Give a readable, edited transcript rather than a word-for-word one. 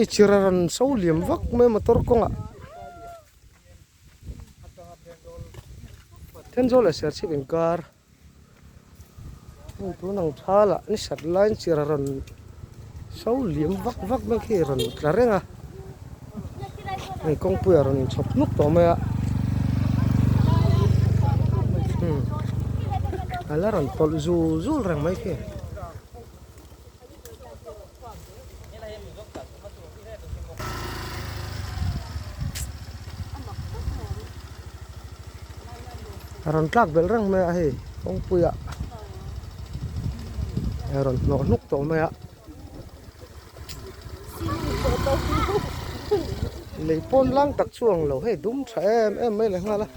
chiraran sau liam vak me motor konga ten zole ser chipin car tu nang thala ni sat line chiraran sau liam vak vak me khi ron tlarenga ni kong pu ron chop nuk to me ala ron tol zul rang mai khi ron tlak bel rang me a he kong pu ya ron no nuk to me a lấy pon lang tak chuang lo he dum tha em mai le ngala